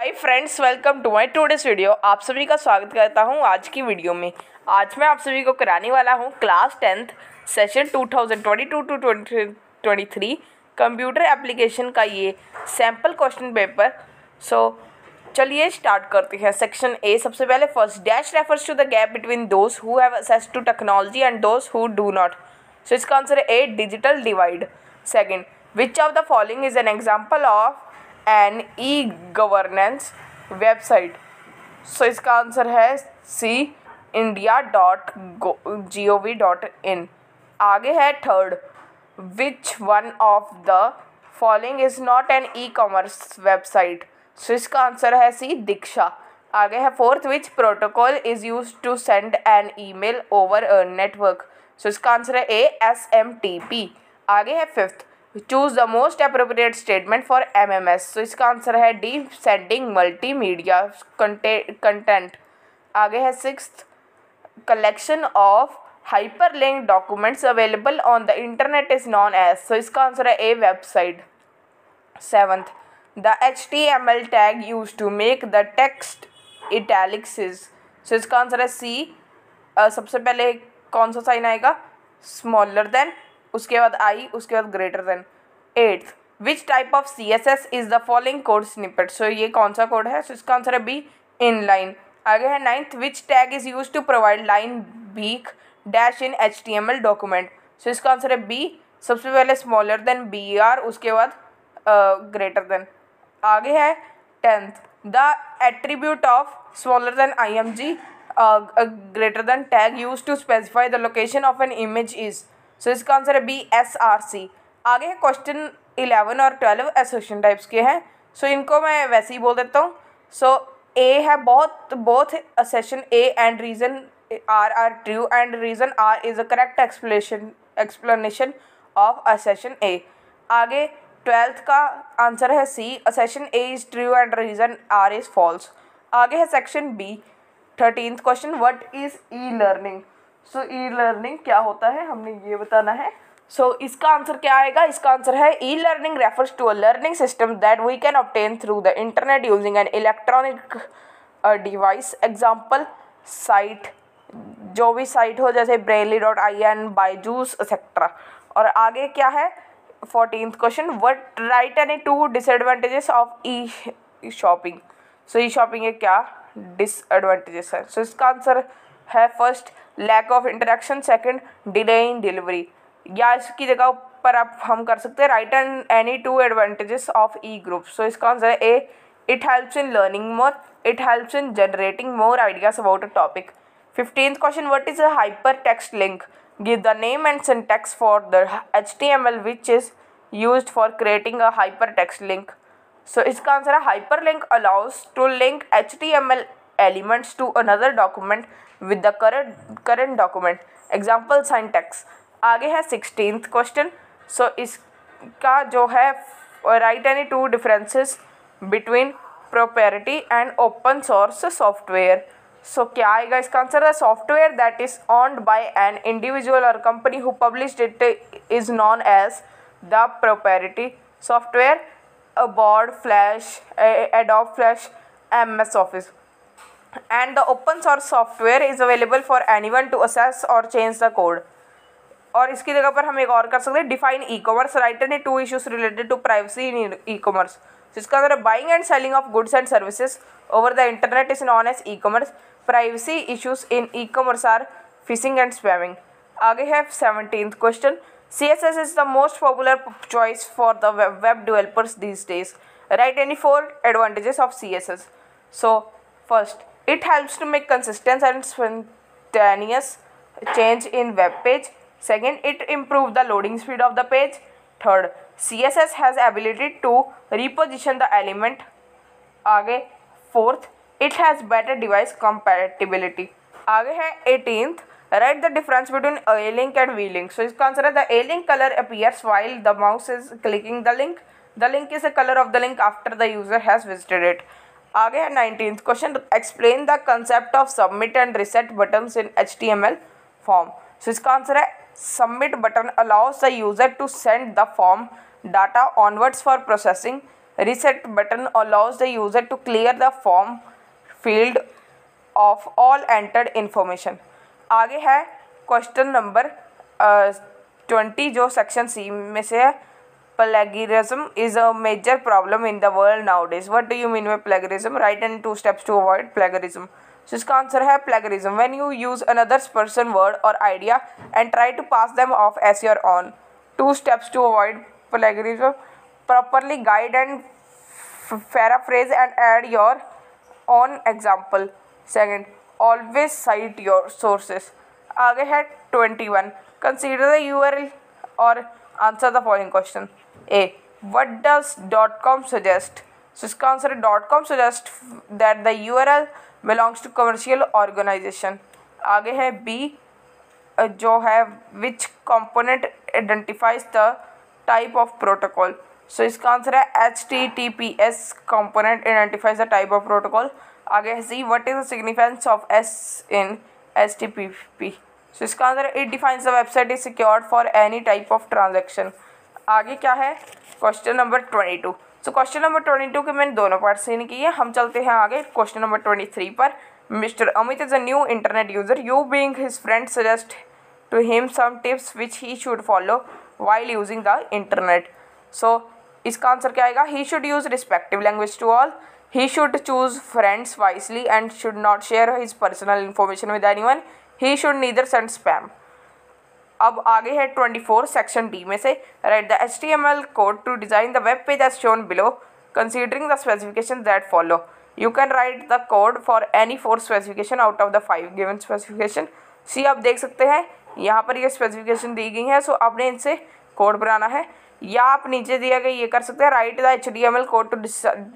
Hi friends, welcome to my today's video. आप सभी का स्वागत करता हूं आज की वीडियो में। आज मैं आप सभी को कराने वाला हूं class 10th session 2022 to 2023 computer application का ये सैम्पल क्वेश्चन पेपर। चलिए स्टार्ट करते हैं। सेक्शन ए, सबसे पहले first dash refers to the gap between those who have access to technology and those who do not. So इसका answer है A, digital divide. Second, which of the following is an example of an e governance website. So इसका answer है C, india.gov.in। आगे है third, which one of the following is not an e commerce website. So इसका answer है C, Diksha. आगे है fourth, which protocol is use to send an email over a network. So इसका answer है A, SMTP। आगे है fifth, choose the most appropriate statement for MMS। So इसका answer है डी, सेंडिंग मल्टीमीडिया कंटेंट। आगे है sixth, collection of hyperlink documents available on the internet is known as. So इसका answer है A, website. Seventh, the HTML tag use to make the text italics is. So इसका answer है सी, सबसे पहले कौन सा साइन आएगा, स्मॉलर देन, उसके बाद आई, उसके बाद greater than. Eighth, which type of CSS is the following code snippet. So ये कौन सा कोड है। सो इसका आंसर है बी, इनलाइन। आगे है ninth, which tag is use to provide line break dash in HTML document. So इसका answer है बी, सबसे पहले स्मॉलर देन BR, उसके बाद ग्रेटर देन। आगे है tenth, the attribute of smaller than IMG greater than tag use to specify the location of an image is. So इसका answer है बी, SRC। आगे है क्वेश्चन 11 और 12 एसोसिएशन टाइप्स के हैं। सो इनको मैं वैसे ही बोल देता हूँ। सो ए है both assertion A and reason R true and reason R is a correct explanation of assertion A। आगे 12th का आंसर है C, assertion A is true and reason R is false. आगे है section B, 13th question, what is E learning. So E learning क्या होता है, हमने ये बताना है। सो इसका आंसर क्या आएगा, इसका आंसर है e learning refers to a learning system that we can obtain through the internet using an electronic device. Example site, जो भी साइट हो, जैसे brainly.in, बायजूस एक्सेट्रा। और आगे क्या है 14th question, what write any two disadvantages of e shopping. So e shopping के क्या डिसएडवांटेजेस है। सो इसका आंसर है first, lack of interaction. Second, delay in delivery. या इसकी जगह पर आप हम कर सकते हैं write and any two advantages of e group. So इसका आंसर है A, it helps in learning more, it helps in generating more ideas about a topic. 15th question, what is a hyper text link, give the name and syntax for the HTML which is used for creating a hyper text link. So इसका answer है hyper link allows to link HTML elements to another document with the current document। Example syntax. आगे है 16th question. So इसका जो है write any two differences between proprietary and open source software. So क्या आएगा इसका answer है software that is owned by an individual और company who published it is known as the proprietary software, Adobe Flash, Adobe Flash, MS Office। And the open source software is available for anyone to access or change the code। और इसकी जगह पर हम एक और कर सकते हैं, define e commerce, right any two issues related to privacy in e commerce. जिसका अंदर buying and selling of goods and services over the internet is known as e commerce. Privacy issues in e commerce are phishing and spamming. आगे है 17th question, CSS is the most popular choice for the web developers these days। Write any 4 advantages of CSS। So first, it helps to make consistent and spontaneous change in web page। Second, it improves the loading speed of the page। Third, CSS has ability to reposition the element। आगे fourth, it has better device compatibility। आगे है 18th, write the difference between a link and V link। So इसका answer है the A link color appears while the mouse is clicking the link। The link is the color of the link after the user has visited it। आगे है 19th question, explain the concept of submit and reset buttons in HTML form। So इसका answer है submit button allows the user to send the form data onwards for processing Reset button allows the user to clear the form field of all entered information. आगे है question number 20 जो section C में से है. Plagiarism is a major problem in the world nowadays. What do you mean by plagiarism? Write in 2 steps to avoid plagiarism. So इसका answer है plagiarism when you use another person's word or idea and try to pass them off as your own. 2 steps to avoid plagiarism. Properly guide and paraphrase and add your own example. Second, always cite your sources. आगे है 21. Consider the URL or answer the following question. A. What does .com suggest? So इसका answer है .com suggest that the URL belongs to commercial organization. आगे है B जो है which component identifies the type of protocol. So इसका answer है HTTPS component identifies the type of protocol. आगे है C. What is the significance of S in HTTP? So इसका answer है it defines the website is secured for any type of transaction. आगे क्या है question number 22. So question number 22 के मैंने दोनों पार्ट से नहीं किए. हम चलते हैं आगे क्वेश्चन नंबर 23 पर. Mister Amit is a new internet user. You being his friend suggest to him some tips which he should follow while using the internet. So इसका आंसर क्या आएगा? He should use respective language to all. He should choose friends wisely and should not share his personal information with anyone. He should neither send spam. अब आगे है 24 section D में से. Write the HTML code to design the web page as shown below considering the specification that follow. You can write the code for any 4 specification out of the 5 given specification. See आप देख सकते हैं यहाँ पर ये specification दी गई है. सो आपने इनसे कोड बनाना है या आप नीचे दिया गया ये कर सकते हैं. Write the HTML code to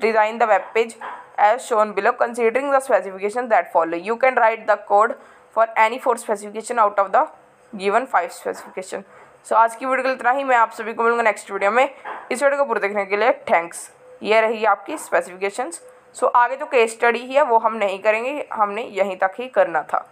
design the web page as shown below considering the specification that follow. You can write the code for any 4 specification out of the given 5 specification. So आज की video के लिए इतना ही. मैं आप सभी को मिलूंगा नेक्स्ट वीडियो में. इस वीडियो को पूरा देखने के लिए थैंक्स. ये रही आपकी स्पेसिफिकेशंस. सो आगे जो केस स्टडी है वो हम नहीं करेंगे, हमने यहीं तक ही करना था.